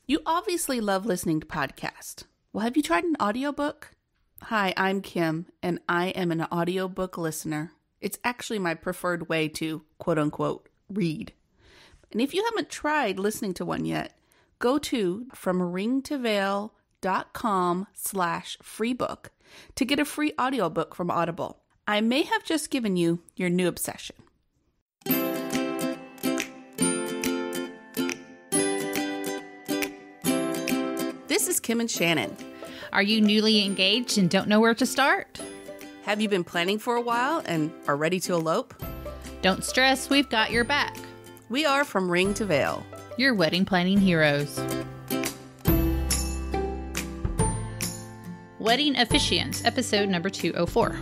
You obviously love listening to podcasts. Well, have you tried an audiobook? Hi, I'm Kim, and I am an audiobook listener. It's actually my preferred way to, quote-unquote, read. And if you haven't tried listening to one yet, go to fromringtoveil.com/freebook to get a free audiobook from Audible. I may have just given you your new obsession. This is Kim and Shannon. Are you newly engaged and don't know where to start? Have you been planning for a while and are ready to elope? Don't stress, we've got your back. We are From Ring to Veil, Your wedding planning heroes. Wedding Officiants, episode number 204.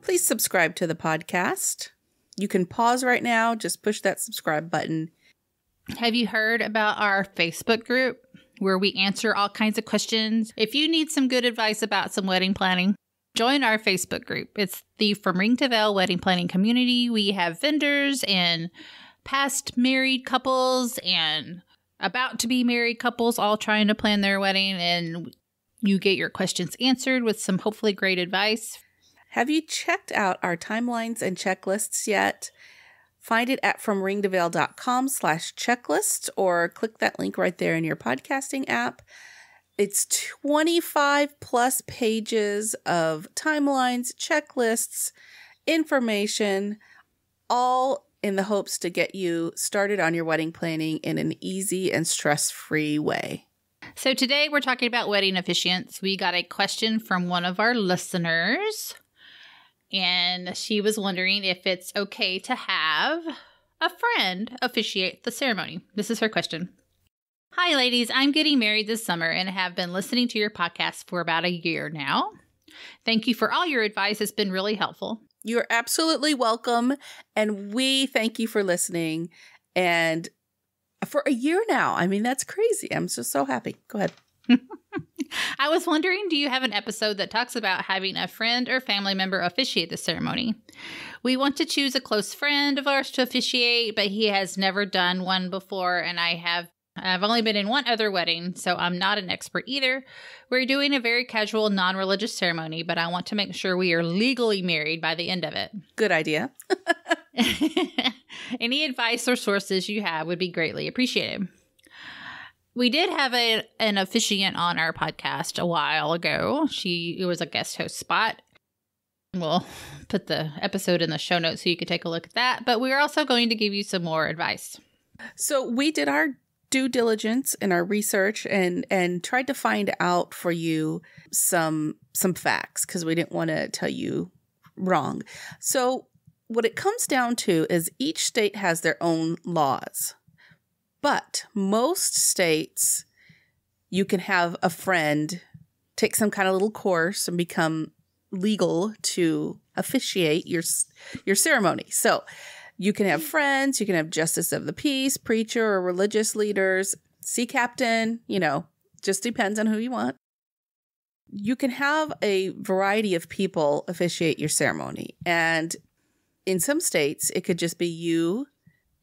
Please subscribe to the podcast. You can pause right now, just push that subscribe button. Have you heard about our Facebook group where we answer all kinds of questions? If you need some good advice about some wedding planning, join our Facebook group. It's the From Ring to Veil wedding planning community. We have vendors and past married couples and about to be married couples all trying to plan their wedding, and you get your questions answered with some hopefully great advice. Have you checked out our timelines and checklists yet? Find it at fromringtoveil.com/checklist or click that link right there in your podcasting app. It's 25 plus pages of timelines, checklists, information, all in the hopes to get you started on your wedding planning in an easy and stress-free way. So today we're talking about wedding officiants. We got a question from one of our listeners, and she was wondering if it's okay to have a friend officiate the ceremony. This is her question. Hi, ladies. I'm getting married this summer and have been listening to your podcast for about a year now. Thank you for all your advice. It's been really helpful. You're absolutely welcome, and we thank you for listening. And for a year now, I mean, that's crazy. I'm just so happy. Go ahead. I was wondering, do you have an episode that talks about having a friend or family member officiate the ceremony? We want to choose a close friend of ours to officiate, but he has never done one before, and I've only been in one other wedding, so I'm not an expert either. We're doing a very casual, non-religious ceremony, but I want to make sure we are legally married by the end of it. Good idea. Any advice or sources you have would be greatly appreciated. We did have an officiant on our podcast a while ago. It was a guest host spot. We'll put the episode in the show notes so you can take a look at that. But we're also going to give you some more advice. So we did our due diligence in our research and tried to find out for you some facts because we didn't want to tell you wrong. So what it comes down to is each state has their own laws. But most states, you can have a friend take some kind of little course and become legal to officiate your ceremony. So you can have friends, you can have justice of the peace, preacher or religious leaders, sea captain, just depends on who you want. You can have a variety of people officiate your ceremony. And in some states, it could just be you,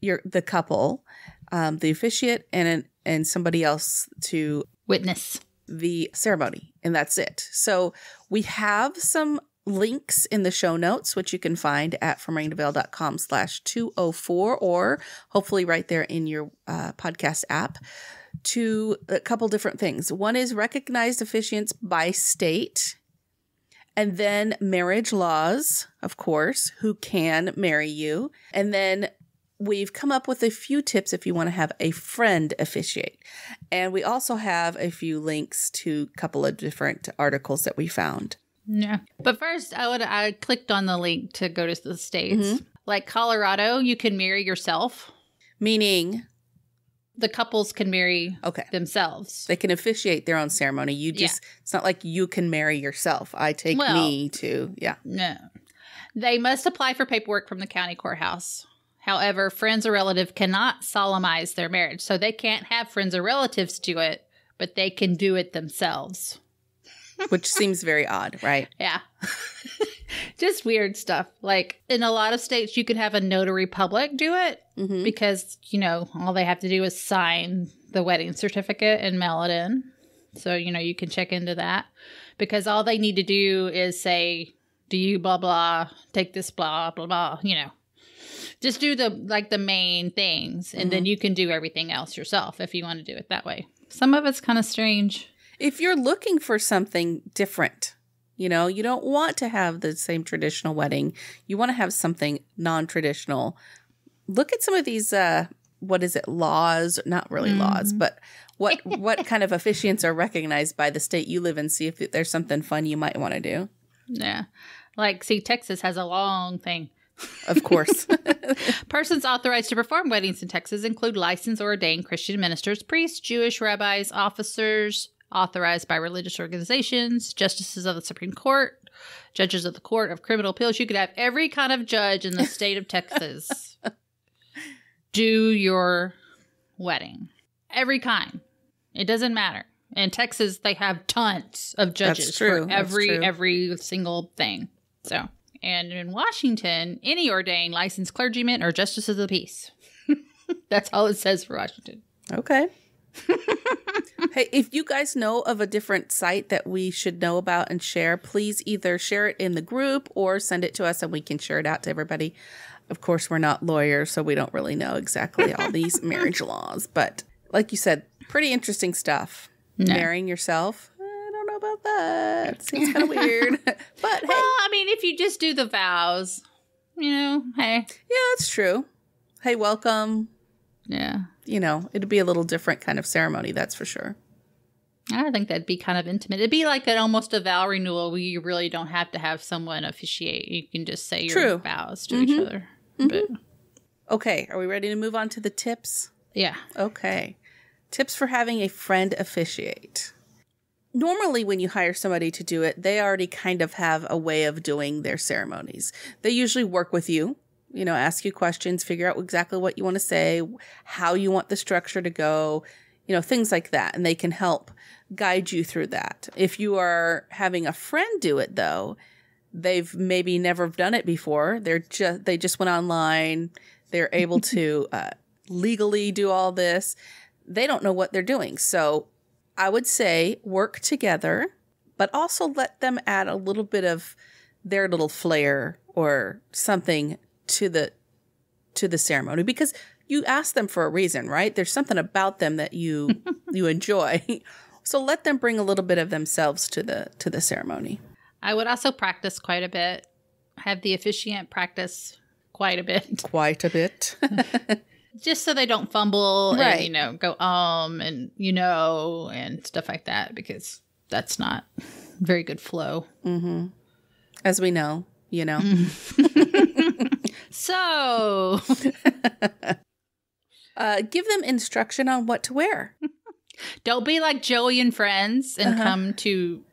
the couple, the officiate, and somebody else to witness the ceremony, and that's it. So we have some links in the show notes, which you can find at fromringtoveil.com/204, or hopefully right there in your podcast app, to a couple different things. One is recognized officiants by state, and then marriage laws, of course, who can marry you, and then we've come up with a few tips if you want to have a friend officiate. And we also have a few links to a couple of different articles that we found. Yeah. But first, I clicked on the link to go to the states. Mm-hmm. Like Colorado, you can marry yourself. Meaning? The couples can marry themselves. They can officiate their own ceremony. It's not like you can marry yourself. I take me to, No. They must apply for paperwork from the county courthouse. However, friends or relatives cannot solemnize their marriage. So they can't have friends or relatives do it, but they can do it themselves. Which seems very odd, right? Yeah. Just weird stuff. Like in a lot of states, you could have a notary public do it because, all they have to do is sign the wedding certificate and mail it in. So, you can check into that because all they need to do is say, do you blah, blah, take this blah, blah, blah, Just do the main things and then you can do everything else yourself if you want to do it that way. Some of it's kind of strange. If you're looking for something different, you don't want to have the same traditional wedding. You want to have something non-traditional. Look at some of these, laws? Not really laws, but what kind of officiants are recognized by the state you live in. See if there's something fun you might want to do. Yeah. Texas has a long thing. Of course. Persons authorized to perform weddings in Texas include licensed or ordained Christian ministers, priests, Jewish rabbis, officers authorized by religious organizations, justices of the Supreme Court, judges of the Court of Criminal Appeals. You could have every kind of judge in the state of Texas do your wedding. Every kind. It doesn't matter. In Texas, they have tons of judges for every single thing. So, and in Washington, any ordained licensed clergyman or justices of the peace. That's all it says for Washington. Okay. Hey, if you guys know of a different site that we should know about and share, please either share it in the group or send it to us and we can share it out to everybody. Of course, we're not lawyers, so we don't really know exactly all these marriage laws. But like you said, pretty interesting stuff. No. Marrying yourself, I don't know about that. Seems kind of weird. But hey. Well, I mean, if you just do the vows, hey. Yeah, that's true. Hey, welcome. Yeah. It'd be a little different kind of ceremony, that's for sure. I think that'd be kind of intimate. It'd be like almost a vow renewal where you really don't have to have someone officiate. You can just say your vows to each other. But. Okay, are we ready to move on to the tips? Yeah. Okay. Tips for having a friend officiate. Normally, when you hire somebody to do it, they already kind of have a way of doing their ceremonies. They usually work with you. Ask you questions, figure out exactly what you want to say, how you want the structure to go, things like that. And they can help guide you through that. If you are having a friend do it, though, they've maybe never done it before. They just went online. They're able to legally do all this. They don't know what they're doing. So I would say work together, but also let them add a little bit of their little flair or something to the ceremony, because you ask them for a reason, right? There's something about them that you enjoy. So let them bring a little bit of themselves to the ceremony. I would also practice quite a bit. Have the officiant practice quite a bit. Quite a bit. Just so they don't fumble right. And, go, and, and stuff like that, because that's not very good flow. Mm-hmm. As we know, So, give them instruction on what to wear. Don't be like Joey and Friends and come to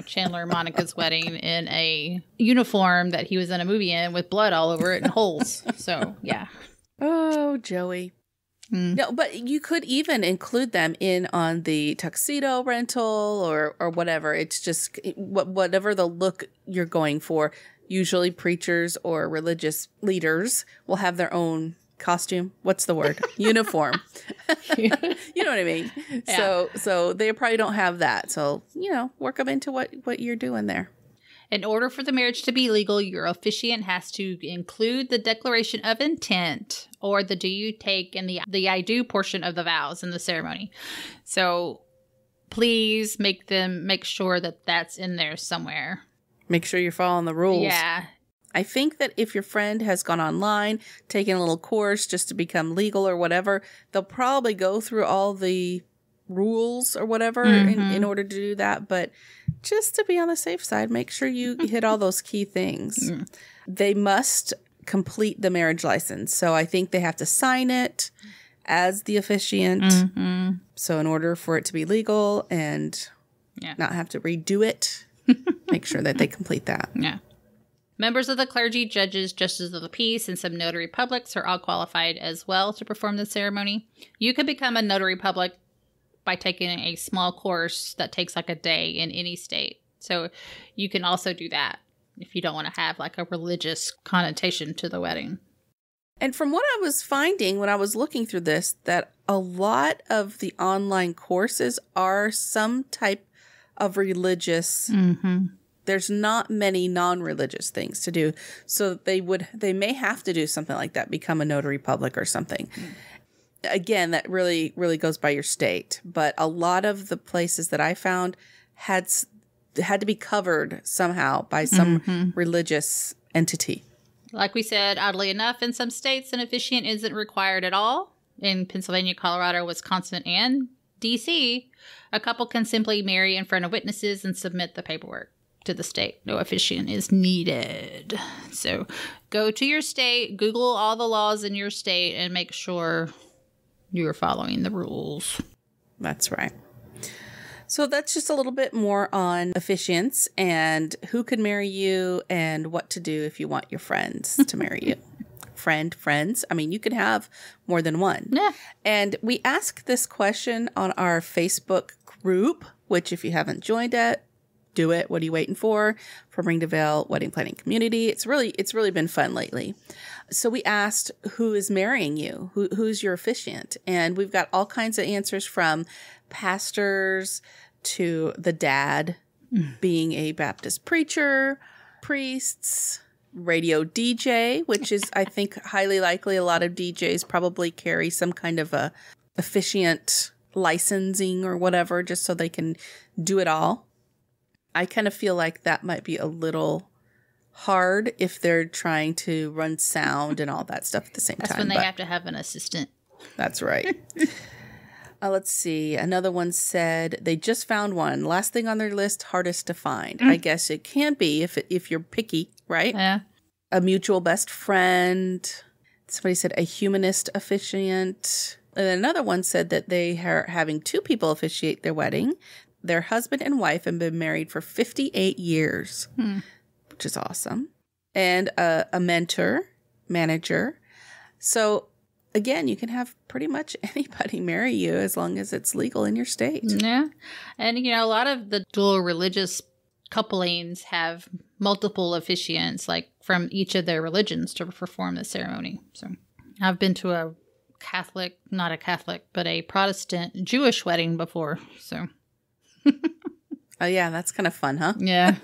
Chandler and Monica's wedding in a uniform that he was in a movie in with blood all over it and holes. So, yeah. Oh, Joey. No, but you could even include them in on the tuxedo rental or whatever. It's just whatever the look you're going for. Usually preachers or religious leaders will have their own costume. What's the word? Uniform. You know what I mean? Yeah. So they probably don't have that. So, work them into what you're doing there. In order for the marriage to be legal, your officiant has to include the declaration of intent or the do you take and the I do portion of the vows in the ceremony. So please make sure that that's in there somewhere. Make sure you're following the rules. Yeah. I think that if your friend has gone online, taken a little course just to become legal or whatever, they'll probably go through all the rules or whatever in order to do that. But just to be on the safe side, make sure you hit all those key things. They must complete the marriage license. So I think they have to sign it as the officiant. So in order for it to be legal and not have to redo it, make sure that they complete that. Yeah. Members of the clergy, judges, justices of the peace, and some notary publics are all qualified as well to perform the ceremony. You can become a notary public by taking a small course that takes like a day in any state. So you can also do that. if you don't want to have like a religious connotation to the wedding. And from what I was finding when I was looking through this, that a lot of the online courses are some type of religious. Mm-hmm. There's not many non-religious things to do. So they may have to do something like that, become a notary public or something. Again, that really, really goes by your state. But a lot of the places that I found had to be covered somehow by some religious entity. Like we said, oddly enough, in some states, an officiant isn't required at all. In Pennsylvania, Colorado, Wisconsin, and D.C., a couple can simply marry in front of witnesses and submit the paperwork to the state. No officiant is needed. So go to your state, Google all the laws in your state, and make sure you're following the rules. That's right. So that's just a little bit more on officiants and who can marry you and what to do if you want your friends to marry you. Friends. I mean, you can have more than one. Yeah. And we asked this question on our Facebook group, which if you haven't joined it, do it. What are you waiting for? From Ring to Veil Wedding Planning Community. It's really been fun lately. So we asked, who is marrying you? Who's your officiant? And we've got all kinds of answers from pastors to the dad being a Baptist preacher, priests, radio DJ, which is, I think, highly likely a lot of DJs probably carry some kind of a officiant licensing or whatever, just so they can do it all. I kind of feel like that might be a little hard if they're trying to run sound and all that stuff at the same time. That's when they have to have an assistant. That's right. Let's see. Another one said they just found one. Last thing on their list, hardest to find. I guess it can be if you're picky, right? Yeah. A mutual best friend. Somebody said a humanist officiant. And another one said that they are having two people officiate their wedding. Their husband and wife have been married for 58 years, which is awesome. And a mentor, manager. So again, you can have pretty much anybody marry you as long as it's legal in your state. Yeah. And, a lot of the dual religious couplings have multiple officiants, like from each of their religions to perform the ceremony. So I've been to a not a Catholic, but a Protestant Jewish wedding before. So. Oh, yeah. That's kind of fun, huh? Yeah.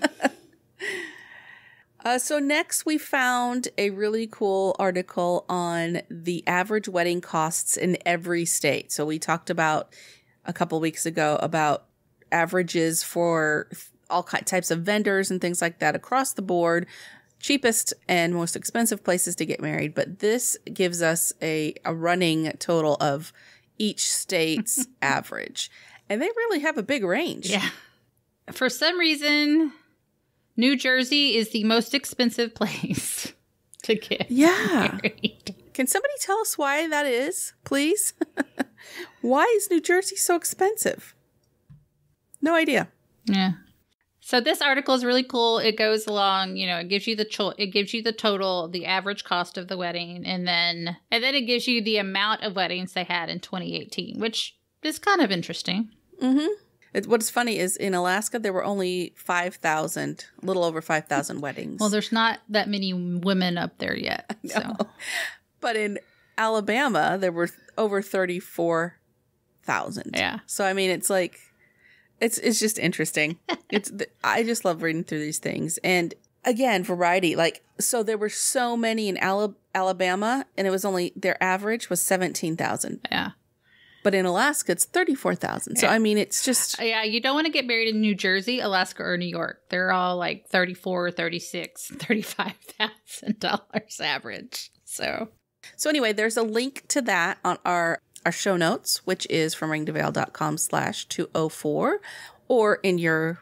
So next we found a really cool article on the average wedding costs in every state. So we talked about a couple weeks ago about averages for all types of vendors and things like that across the board, cheapest and most expensive places to get married. But this gives us a running total of each state's average. And they really have a big range. Yeah. For some reason, New Jersey is the most expensive place to get married. Can somebody tell us why that is, please? Why is New Jersey so expensive? No idea. Yeah. So this article is really cool. It goes along, it gives you the total, the average cost of the wedding, and then it gives you the amount of weddings they had in 2018, which is kind of interesting. Mm-hmm. What's funny is in Alaska, there were only 5,000, a little over 5,000 weddings. Well, there's not that many women up there yet. So. But in Alabama, there were over 34,000. Yeah. So, I mean, it's like, it's just interesting. I just love reading through these things. And again, variety. So there were so many in Alabama, and it was only, their average was 17,000. Yeah. But in Alaska, it's 34,000. So, I mean, it's just... Yeah, you don't want to get married in New Jersey, Alaska, or New York. They're all like $34,000, $36,000, $35,000 average. So anyway, there's a link to that on our show notes, which is from ringtoveil.com/204, or in your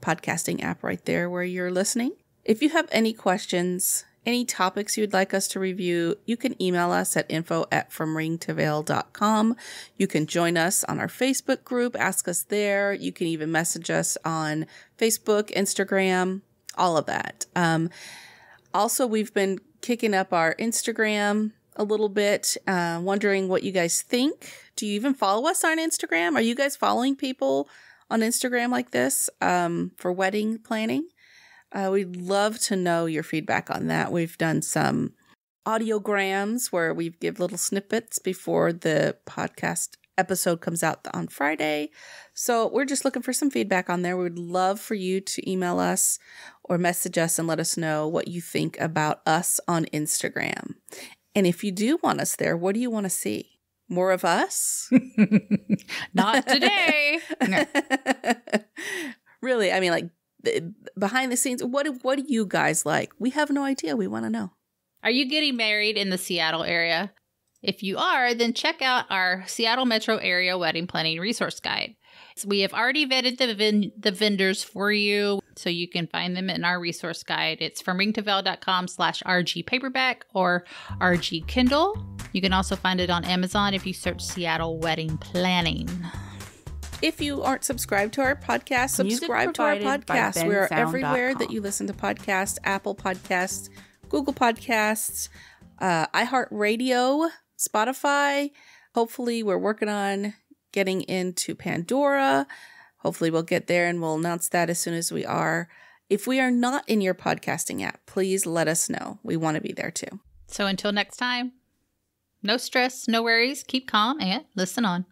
podcasting app right there where you're listening. If you have any questions, any topics you'd like us to review, you can email us at info@fromringtoveil.com. You can join us on our Facebook group, ask us there. You can even message us on Facebook, Instagram, all of that. Also, we've been kicking up our Instagram a little bit, wondering what you guys think. Do you even follow us on Instagram? Are you guys following people on Instagram like this for wedding planning? We'd love to know your feedback on that. We've done some audiograms where we give little snippets before the podcast episode comes out on Friday. So we're just looking for some feedback on there. We would love for you to email us or message us and let us know what you think about us on Instagram. And if you do want us there, what do you want to see? More of us? Not today. No. Really, I mean, like behind the scenes, what do you guys like? We have no idea. We want to know. Are you getting married in the Seattle area? If you are, then check out our Seattle Metro Area Wedding Planning Resource Guide. So we have already vetted the vendors for you, so you can find them in our resource guide. It's from ringtoveil.com/RG paperback or RG Kindle. You can also find it on Amazon if you search Seattle Wedding Planning. If you aren't subscribed to our podcast, subscribe to our podcast. We are everywhere that you listen to podcasts: Apple Podcasts, Google Podcasts, iHeartRadio, Spotify. Hopefully, we're working on getting into Pandora. Hopefully, we'll get there and we'll announce that as soon as we are. If we are not in your podcasting app, please let us know. We want to be there too. So until next time, no stress, no worries, keep calm, and listen on.